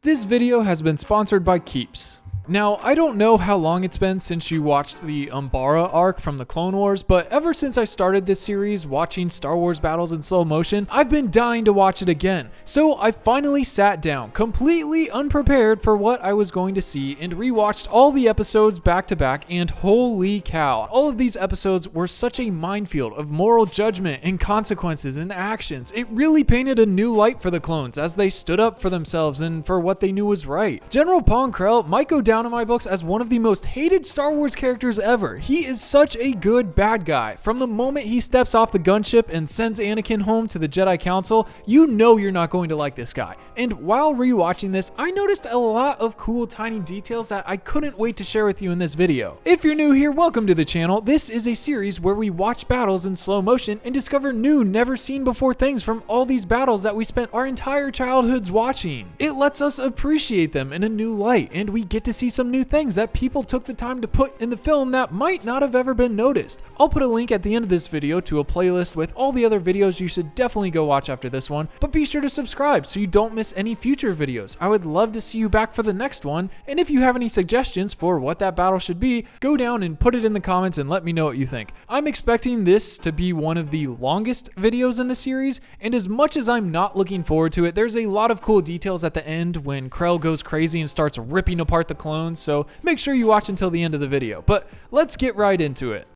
This video has been sponsored by Keeps. Now, I don't know how long it's been since you watched the Umbara arc from the Clone Wars, but ever since I started this series watching Star Wars battles in slow motion, I've been dying to watch it again. So I finally sat down, completely unprepared for what I was going to see, and rewatched all the episodes back to back, and holy cow, all of these episodes were such a minefield of moral judgment and consequences and actions. It really painted a new light for the clones as they stood up for themselves and for what they knew was right. General Pong Krell might go down in my books as one of the most hated Star Wars characters ever. He is such a good bad guy. From the moment he steps off the gunship and sends Anakin home to the Jedi Council, you know you're not going to like this guy. And while rewatching this, I noticed a lot of cool tiny details that I couldn't wait to share with you in this video. If you're new here, welcome to the channel. This is a series where we watch battles in slow motion and discover new, never seen before things from all these battles that we spent our entire childhoods watching. It lets us appreciate them in a new light, and we get to see some new things that people took the time to put in the film that might not have ever been noticed. I'll put a link at the end of this video to a playlist with all the other videos you should definitely go watch after this one, but be sure to subscribe so you don't miss any future videos. I would love to see you back for the next one, and if you have any suggestions for what that battle should be, go down and put it in the comments and let me know what you think. I'm expecting this to be one of the longest videos in the series, and as much as I'm not looking forward to it, there's a lot of cool details at the end when Krell goes crazy and starts ripping apart the clones, so make sure you watch until the end of the video. But let's get right into it.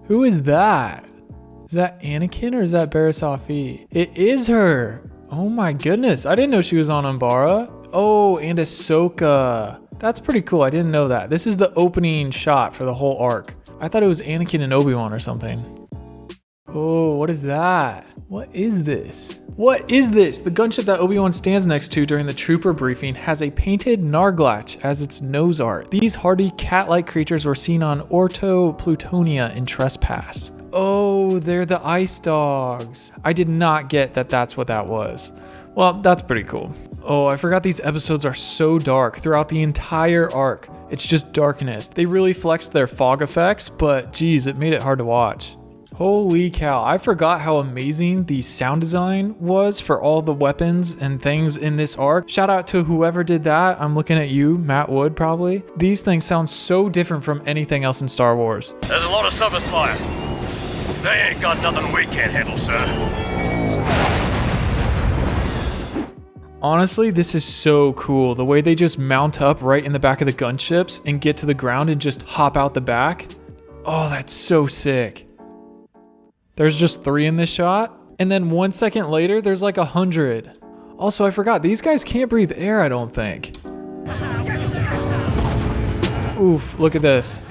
Who is that? Is that Anakin or is that Barriss Offee? It is her. Oh my goodness, I didn't know she was on Umbara. Oh, and Ahsoka. That's pretty cool, I didn't know that. This is the opening shot for the whole arc. I thought it was Anakin and Obi-Wan or something. Oh, what is that? What is this? What is this? The gunship that Obi-Wan stands next to during the trooper briefing has a painted Narglatch as its nose art. These hardy cat-like creatures were seen on Orto Plutonia in Trespass. Oh, they're the ice dogs. I did not get that that's what that was. Well, that's pretty cool. Oh, I forgot these episodes are so dark throughout the entire arc. It's just darkness. They really flexed their fog effects, but geez, it made it hard to watch. Holy cow, I forgot how amazing the sound design was for all the weapons and things in this arc. Shout out to whoever did that. I'm looking at you, Matt Wood, probably. These things sound so different from anything else in Star Wars. There's a lot of surface fire. They ain't got nothing we can't handle, sir. Honestly, this is so cool. The way they just mount up right in the back of the gunships and get to the ground and just hop out the back. Oh, that's so sick. There's just 3 in this shot, and then 1 second later, there's like 100. Also, I forgot, these guys can't breathe air, I don't think. Oof, look at this.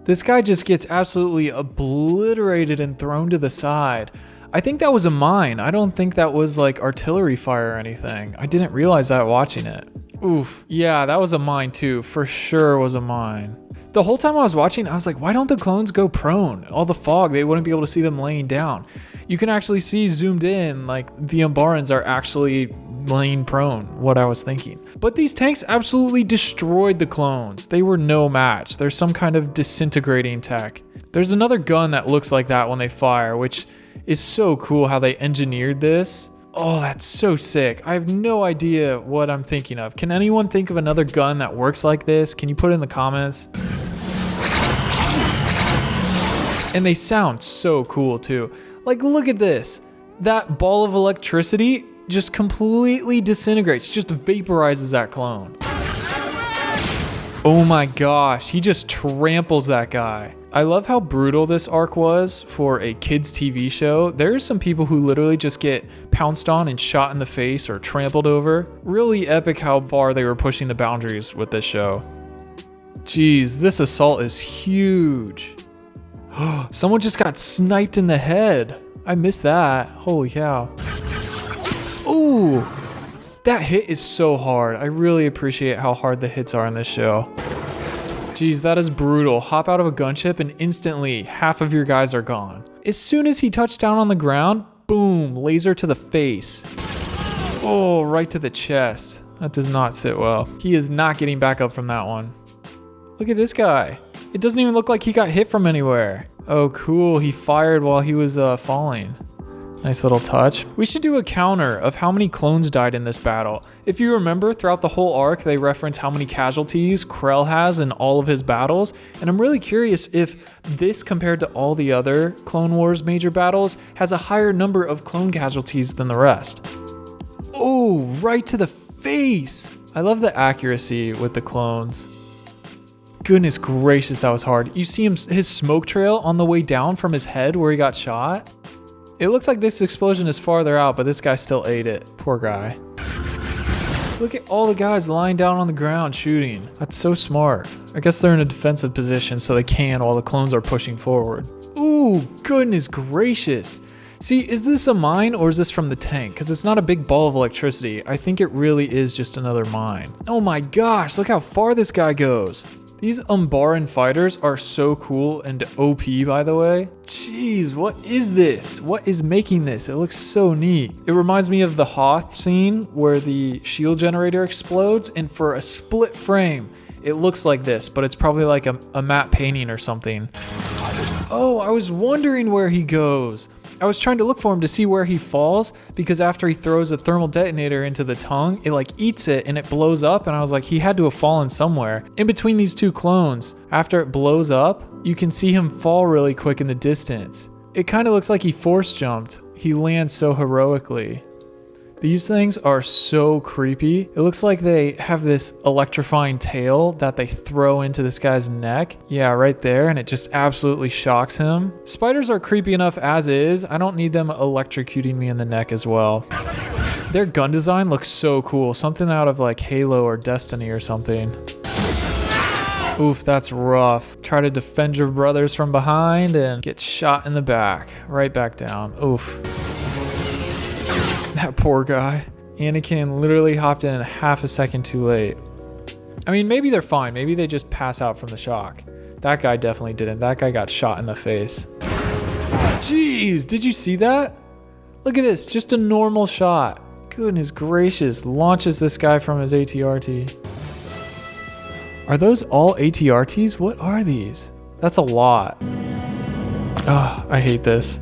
This guy just gets absolutely obliterated and thrown to the side. I think that was a mine. I don't think that was like artillery fire or anything. I didn't realize that watching it. Oof, yeah, that was a mine too. For sure was a mine. The whole time I was watching, I was like, why don't the clones go prone? All the fog, they wouldn't be able to see them laying down. You can actually see zoomed in, like the Umbarans are actually laying prone, what I was thinking. But these tanks absolutely destroyed the clones. They were no match. There's some kind of disintegrating tech. There's another gun that looks like that when they fire, which is so cool how they engineered this. Oh, that's so sick. I have no idea what I'm thinking of. Can anyone think of another gun that works like this? Can you put it in the comments? And they sound so cool too. Like, look at this. That ball of electricity just completely disintegrates, just vaporizes that clone. Oh my gosh, he just tramples that guy. I love how brutal this arc was for a kids TV show. There's some people who literally just get pounced on and shot in the face or trampled over. Really epic how far they were pushing the boundaries with this show. Jeez, this assault is huge. Someone just got sniped in the head. I missed that. Holy cow. Ooh, that hit is so hard. I really appreciate how hard the hits are in this show. Jeez, that is brutal. Hop out of a gunship and instantly half of your guys are gone. As soon as he touched down on the ground, boom, laser to the face. Oh, right to the chest. That does not sit well. He is not getting back up from that one. Look at this guy. It doesn't even look like he got hit from anywhere. Oh, cool. He fired while he was falling. Nice little touch. We should do a counter of how many clones died in this battle. If you remember, throughout the whole arc, they reference how many casualties Krell has in all of his battles, and I'm really curious if this, compared to all the other Clone Wars major battles, has a higher number of clone casualties than the rest. Oh, right to the face! I love the accuracy with the clones. Goodness gracious, that was hard. You see his smoke trail on the way down from his head where he got shot? It looks like this explosion is farther out, but this guy still ate it. Poor guy. Look at all the guys lying down on the ground shooting. That's so smart. I guess they're in a defensive position so they can while the clones are pushing forward. Ooh, goodness gracious. See, is this a mine or is this from the tank? Because it's not a big ball of electricity. I think it really is just another mine. Oh my gosh, look how far this guy goes. These Umbaran fighters are so cool and OP, by the way. Jeez, what is this? What is making this? It looks so neat. It reminds me of the Hoth scene where the shield generator explodes, and for a split frame, it looks like this, but it's probably like a matte painting or something. Oh, I was wondering where he goes. I was trying to look for him to see where he falls, because after he throws a thermal detonator into the tongue, it like eats it and it blows up, and I was like, he had to have fallen somewhere. In between these two clones, after it blows up, you can see him fall really quick in the distance. It kind of looks like he force jumped. He lands so heroically. These things are so creepy. It looks like they have this electrifying tail that they throw into this guy's neck. Yeah, right there, and it just absolutely shocks him. Spiders are creepy enough as is. I don't need them electrocuting me in the neck as well. Their gun design looks so cool. Something out of like Halo or Destiny or something. Oof, that's rough. Try to defend your brothers from behind and get shot in the back. Right back down. Oof. That poor guy. Anakin literally hopped in half a second too late. I mean, maybe they're fine. Maybe they just pass out from the shock. That guy definitely didn't. That guy got shot in the face. Jeez, did you see that? Look at this, just a normal shot. Goodness gracious, launches this guy from his ATRT. Are those all ATRTs? What are these? That's a lot. Oh, I hate this.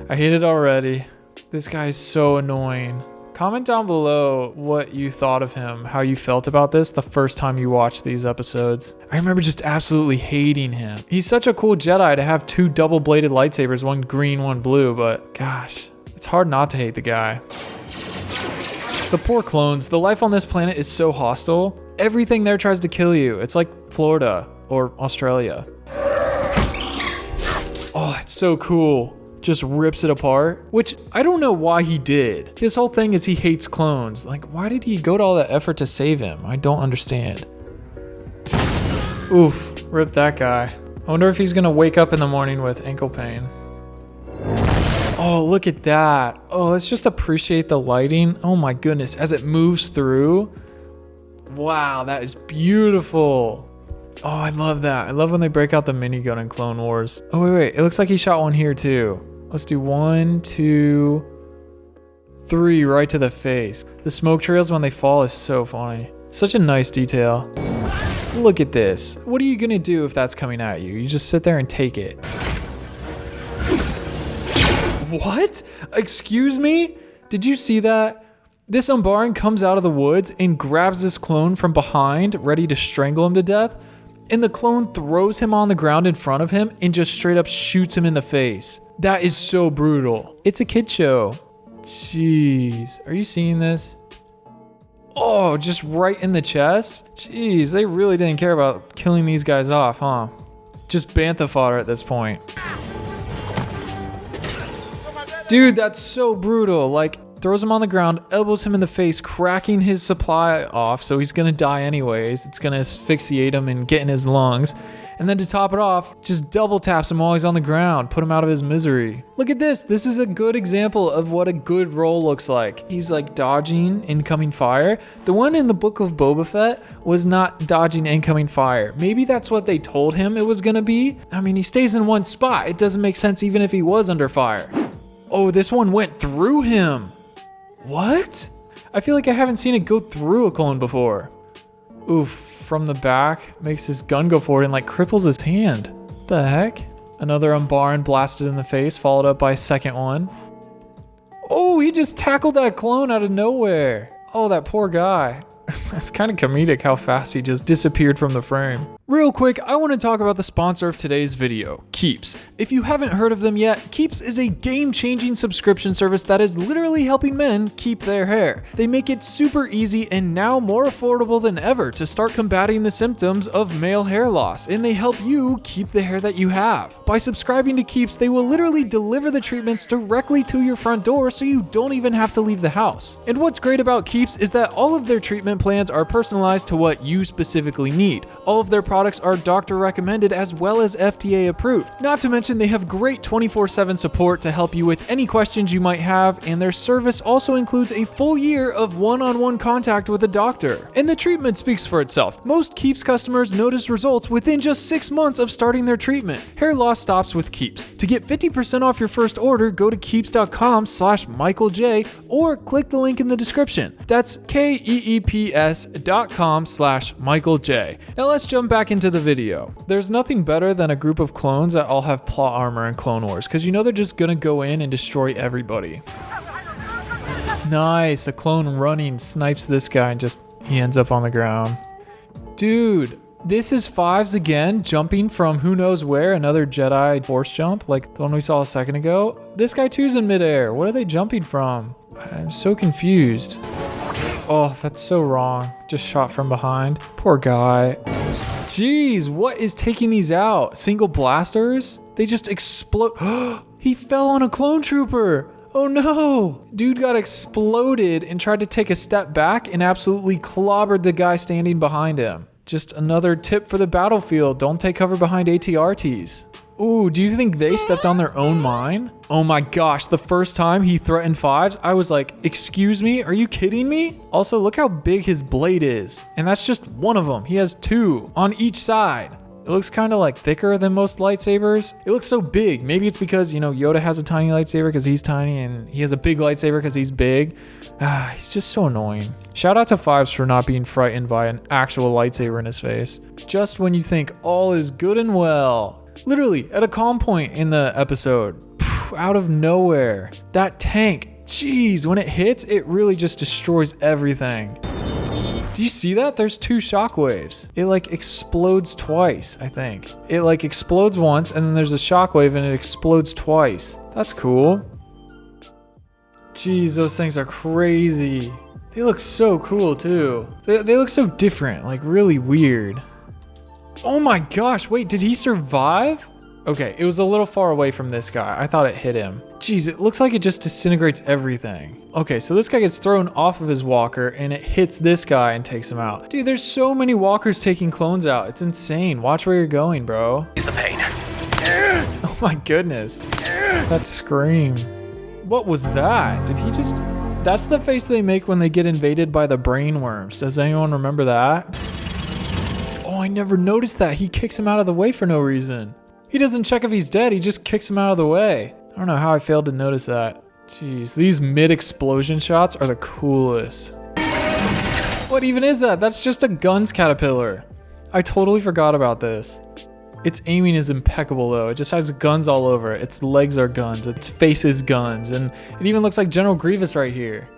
I hate it already. This guy is so annoying. Comment down below what you thought of him, how you felt about this the first time you watched these episodes. I remember just absolutely hating him. He's such a cool Jedi to have two double-bladed lightsabers, one green, one blue, but gosh, it's hard not to hate the guy. The poor clones, the life on this planet is so hostile. Everything there tries to kill you. It's like Florida or Australia. Oh, it's so cool. Just rips it apart, which I don't know why he did. His whole thing is he hates clones. Like, why did he go to all that effort to save him? I don't understand. Oof, rip that guy. I wonder if he's gonna wake up in the morning with ankle pain. Oh, look at that. Oh, let's just appreciate the lighting. Oh my goodness, as it moves through. Wow, that is beautiful. Oh, I love that. I love when they break out the minigun in Clone Wars. Oh, wait. It looks like he shot one here too. Let's do 1, 2, 3 right to the face. The smoke trails when they fall is so funny. Such a nice detail. Look at this. What are you gonna do if that's coming at you? You just sit there and take it. What? Excuse me? Did you see that? This Umbaran comes out of the woods and grabs this clone from behind, ready to strangle him to death. And the clone throws him on the ground in front of him and just straight up shoots him in the face. That is so brutal. It's a kid show. Jeez, are you seeing this? Oh, just right in the chest? Jeez, they really didn't care about killing these guys off, huh? Just bantha fodder at this point. Dude, that's so brutal. Like, throws him on the ground, elbows him in the face, cracking his supply off, so he's gonna die anyways. It's gonna asphyxiate him and get in his lungs. And then to top it off, just double taps him while he's on the ground, put him out of his misery. Look at this. This is a good example of what a good roll looks like. He's like dodging incoming fire. The one in the Book of Boba Fett was not dodging incoming fire. Maybe that's what they told him it was gonna be. I mean, he stays in one spot. It doesn't make sense even if he was under fire. Oh, this one went through him. What? I feel like I haven't seen it go through a clone before. Oof. From the back, makes his gun go forward and like cripples his hand. What the heck? Another Umbaran blasted in the face, followed up by a second one. he just tackled that clone out of nowhere? Oh, that poor guy. That's kind of comedic how fast he just disappeared from the frame. Real quick, I want to talk about the sponsor of today's video, Keeps. If you haven't heard of them yet, Keeps is a game-changing subscription service that is literally helping men keep their hair. They make it super easy and now more affordable than ever to start combating the symptoms of male hair loss, and they help you keep the hair that you have. By subscribing to Keeps, they will literally deliver the treatments directly to your front door so you don't even have to leave the house. And what's great about Keeps is that all of their treatment plans are personalized to what you specifically need. All of their products are doctor recommended as well as FDA approved. Not to mention they have great 24/7 support to help you with any questions you might have, and their service also includes a full year of one-on-one contact with a doctor. And the treatment speaks for itself. Most Keeps customers notice results within just 6 months of starting their treatment. Hair loss stops with Keeps. To get 50% off your first order, go to keeps.com/MichaelJ or click the link in the description. That's keeps.com/MichaelJ. Now let's jump back into the video. There's nothing better than a group of clones that all have plot armor in Clone Wars, because you know they're just gonna go in and destroy everybody. Nice, a clone running snipes this guy and just he ends up on the ground. Dude, this is Fives again, jumping from who knows where, another Jedi force jump like the one we saw a second ago. This guy too's in midair. What are they jumping from? I'm so confused. Oh, that's so wrong. Just shot from behind. Poor guy. Jeez, what is taking these out? Single blasters? They just explode. He fell on a clone trooper. Oh no. Dude got exploded and tried to take a step back and absolutely clobbered the guy standing behind him. Just another tip for the battlefield. Don't take cover behind ATRTs. Ooh, do you think they stepped on their own mine? Oh my gosh, the first time he threatened Fives, I was like, excuse me, are you kidding me? Also, look how big his blade is. And that's just one of them. He has 2 on each side. It looks kind of like thicker than most lightsabers. It looks so big. Maybe it's because, you know, Yoda has a tiny lightsaber because he's tiny and he has a big lightsaber because he's big. He's just so annoying. Shout out to Fives for not being frightened by an actual lightsaber in his face. Just when you think all is good and well. Literally, at a calm point in the episode, out of nowhere, that tank, jeez, when it hits, it really just destroys everything. Do you see that? There's 2 shockwaves. It like explodes twice, I think. It like explodes once, and then there's a shockwave, and it explodes twice. That's cool. Jeez, those things are crazy. They look so cool, too. They look so different, like really weird. Oh my gosh, wait, did he survive? Okay, it was a little far away from this guy. I thought it hit him. Jeez, it looks like it just disintegrates everything. Okay, so this guy gets thrown off of his walker and it hits this guy and takes him out. Dude, there's so many walkers taking clones out. It's insane. Watch where you're going, bro. He's the pain. Oh my goodness. That scream. What was that? Did he just... That's the face they make when they get invaded by the brain worms. Does anyone remember that? Oh, I never noticed that. He kicks him out of the way for no reason. He doesn't check if he's dead. He just kicks him out of the way. I don't know how I failed to notice that. Jeez, these mid-explosion shots are the coolest. What even is that? That's just a guns caterpillar. I totally forgot about this. Its aiming is impeccable though. It just has guns all over it. Its legs are guns. Its face is guns. And it even looks like General Grievous right here.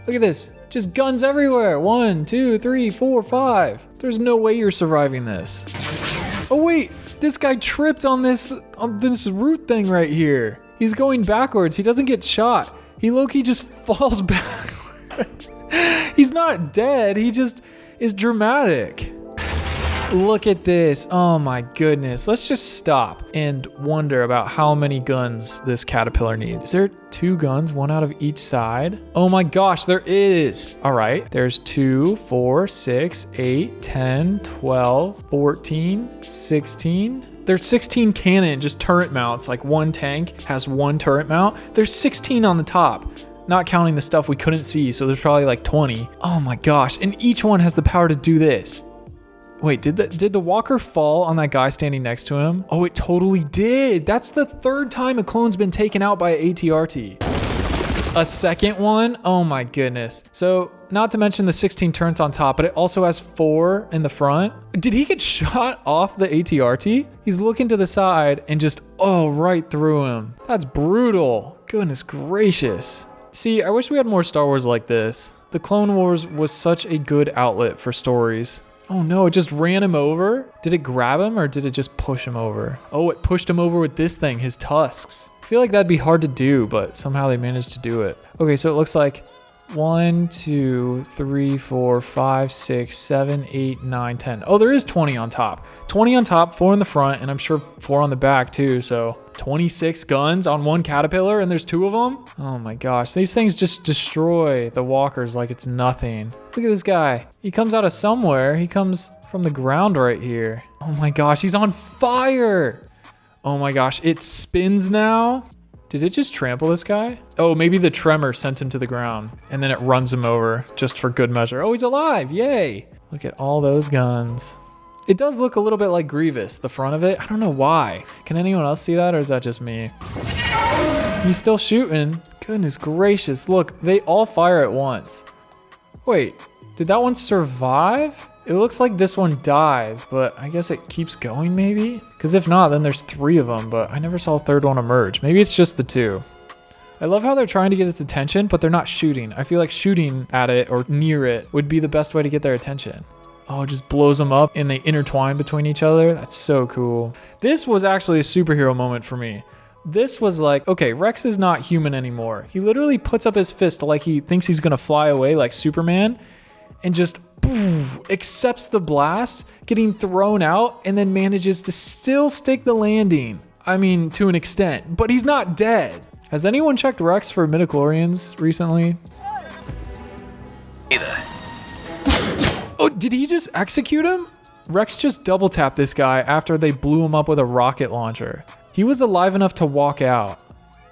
Look at this. Just guns everywhere. 1, 2, 3, 4, 5. There's no way you're surviving this. Oh wait, this guy tripped on this root thing right here. He's going backwards. He doesn't get shot. He low-key just falls backward. He's not dead. He just is dramatic. Look at this. Oh my goodness. Let's just stop and wonder about how many guns this caterpillar needs. Is there 2 guns, 1 out of each side? Oh my gosh, there is. All right. There's 2, 4, 6, 8, 10, 12, 14, 16. There's 16 cannon, just turret mounts. Like 1 tank has 1 turret mount. There's 16 on the top. Not counting the stuff we couldn't see, so there's probably like 20. Oh my gosh, and each one has the power to do this. Wait, did the walker fall on that guy standing next to him? Oh, it totally did. That's the 3rd time a clone's been taken out by an ATRT. A second one? Oh my goodness. So, not to mention the 16 turrets on top, but it also has 4 in the front. Did he get shot off the ATRT? He's looking to the side and just, oh, right through him. That's brutal. Goodness gracious. See, I wish we had more Star Wars like this. The Clone Wars was such a good outlet for stories. Oh no, it just ran him over? Did it grab him or did it just push him over? Oh, it pushed him over with this thing, his tusks. I feel like that'd be hard to do, but somehow they managed to do it. Okay, so it looks like 1, 2, 3, 4, 5, 6, 7, 8, 9, 10. Oh, there is 20 on top. 20 on top, 4 in the front, and I'm sure 4 on the back too, so 26 guns on one caterpillar, and there's 2 of them? Oh my gosh, these things just destroy the walkers like it's nothing. Look at this guy. He comes out of somewhere. He comes from the ground right here. Oh my gosh, he's on fire. Oh my gosh, it spins now. Did it just trample this guy? Oh, maybe the tremor sent him to the ground and then it runs him over just for good measure. Oh, he's alive, yay. Look at all those guns. It does look a little bit like Grievous, the front of it. I don't know why. Can anyone else see that or is that just me? He's still shooting. Goodness gracious, look, they all fire at once. Wait, did that one survive? It looks like this one dies, but I guess it keeps going maybe? Because if not, then there's 3 of them, but I never saw a third one emerge. Maybe it's just the 2. I love how they're trying to get its attention, but they're not shooting. I feel like shooting at it or near it would be the best way to get their attention. Oh, it just blows them up and they intertwine between each other. That's so cool. This was actually a superhero moment for me. This was like, okay, Rex is not human anymore. He literally puts up his fist like he thinks he's gonna fly away like Superman and just poof, accepts the blast, getting thrown out, and then manages to still stick the landing. I mean, to an extent, but he's not dead. Has anyone checked Rex for midichlorians recently? Either. Oh, did he just execute him? Rex just double tapped this guy after they blew him up with a rocket launcher. He was alive enough to walk out,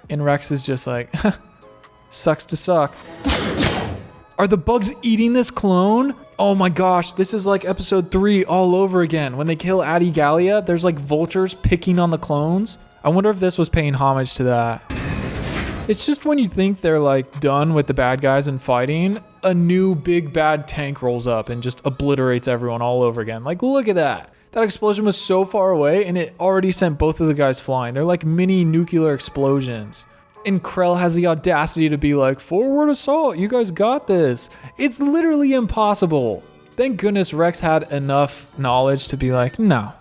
and Rex is just like, sucks to suck. Are the bugs eating this clone? Oh my gosh, this is like episode 3 all over again. When they kill Adi Gallia, there's like vultures picking on the clones. I wonder if this was paying homage to that. It's just when you think they're like done with the bad guys and fighting, a new big bad tank rolls up and just obliterates everyone all over again. Like, look at that. That explosion was so far away and it already sent both of the guys flying. They're like mini nuclear explosions. And Krell has the audacity to be like, forward assault, you guys got this. It's literally impossible. Thank goodness Rex had enough knowledge to be like, no,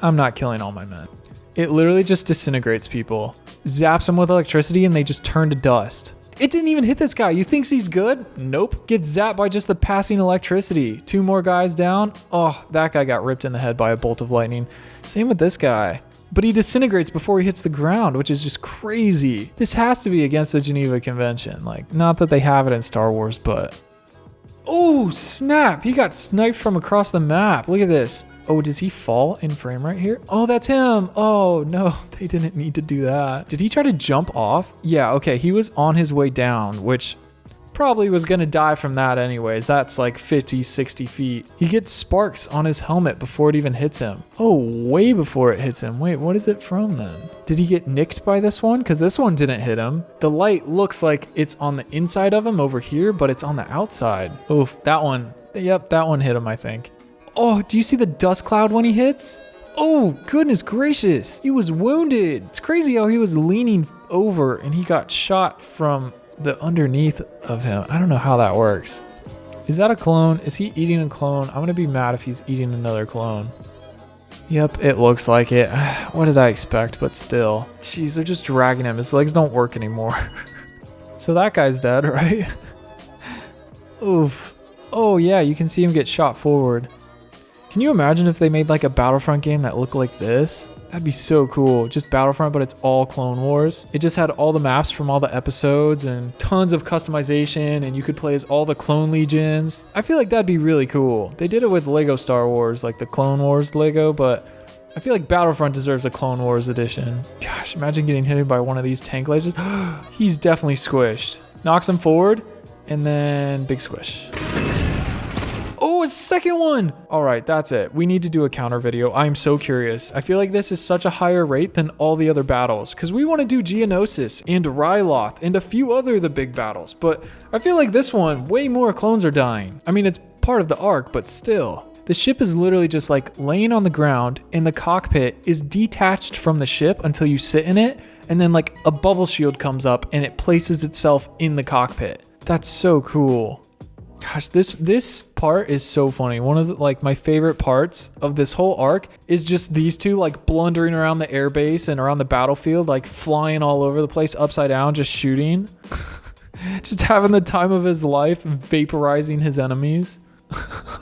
I'm not killing all my men. It literally just disintegrates people. Zaps them with electricity and they just turn to dust. It didn't even hit this guy. You think he's good? Nope. Gets zapped by just the passing electricity. 2 more guys down. Oh, that guy got ripped in the head by a bolt of lightning. Same with this guy. But he disintegrates before he hits the ground, which is just crazy. This has to be against the Geneva Convention. Like, not that they have it in Star Wars, but... Oh, snap. He got sniped from across the map. Look at this. Oh, does he fall in frame right here? Oh, that's him. Oh, no, they didn't need to do that. Did he try to jump off? Yeah, okay, he was on his way down, which probably was gonna die from that anyways. That's like 50, 60 feet. He gets sparks on his helmet before it even hits him. Oh, way before it hits him. Wait, what is it from then? Did he get nicked by this one? Because this one didn't hit him. The light looks like it's on the inside of him over here, but it's on the outside. Oof, that one. Yep, that one hit him, I think. Oh, do you see the dust cloud when he hits? Oh, goodness gracious. He was wounded. It's crazy how he was leaning over and he got shot from the underneath of him. I don't know how that works. Is that a clone? Is he eating a clone? I'm going to be mad if he's eating another clone. Yep, it looks like it. What did I expect? But still. Jeez, they're just dragging him. His legs don't work anymore. So that guy's dead, right? Oof. Oh, yeah, you can see him get shot forward. Can you imagine if they made like a Battlefront game that looked like this? That'd be so cool. Just Battlefront, but it's all Clone Wars. It just had all the maps from all the episodes and tons of customization, and you could play as all the Clone Legions. I feel like that'd be really cool. They did it with Lego Star Wars, like the Clone Wars Lego, but I feel like Battlefront deserves a Clone Wars edition. Gosh, imagine getting hit by one of these tank lasers. He's definitely squished. Knocks him forward, and then big squish. Oh, a second one. All right, that's it. We need to do a counter video. I'm so curious. I feel like this is such a higher rate than all the other battles because we want to do Geonosis and Ryloth and a few other of the big battles. But I feel like this one, way more clones are dying. I mean, it's part of the arc, but still. The ship is literally just like laying on the ground and the cockpit is detached from the ship until you sit in it. and then like a bubble shield comes up and it places itself in the cockpit. That's so cool. Gosh, this part is so funny. One of the, like my favorite parts of this whole arc is just these two like blundering around the airbase and around the battlefield, like flying all over the place upside down, just shooting. Just having the time of his life, vaporizing his enemies.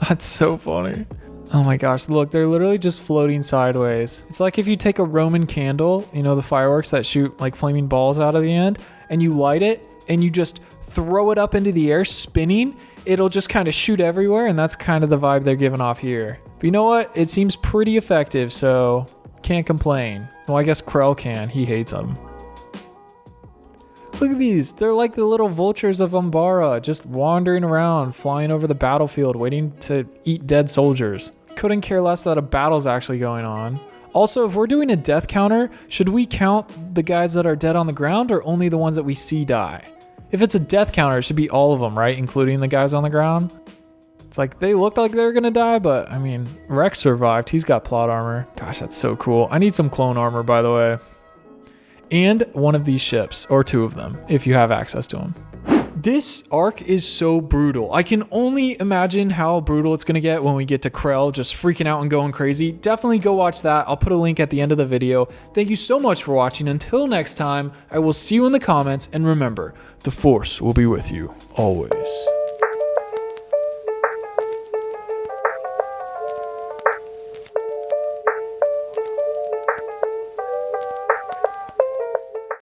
That's so funny. Oh my gosh, look, they're literally just floating sideways. It's like if you take a Roman candle, you know, the fireworks that shoot like flaming balls out of the end, and you light it and you just throw it up into the air spinning, it'll just kind of shoot everywhere, and that's kind of the vibe they're giving off here. But you know what? It seems pretty effective, so can't complain. Well, I guess Krell can. He hates them. Look at these. They're like the little vultures of Umbara, just wandering around, flying over the battlefield, waiting to eat dead soldiers. Couldn't care less that a battle's actually going on. Also, if we're doing a death counter, should we count the guys that are dead on the ground or only the ones that we see die? If it's a death counter, it should be all of them, right? Including the guys on the ground. It's like they looked like they were gonna die, but I mean, Rex survived. He's got plot armor. Gosh, that's so cool. I need some clone armor, by the way. And one of these ships, or two of them, if you have access to them. This arc is so brutal. I can only imagine how brutal it's gonna get when we get to Krell just freaking out and going crazy. Definitely go watch that. I'll put a link at the end of the video. Thank you so much for watching. Until next time, I will see you in the comments, and remember, the Force will be with you always.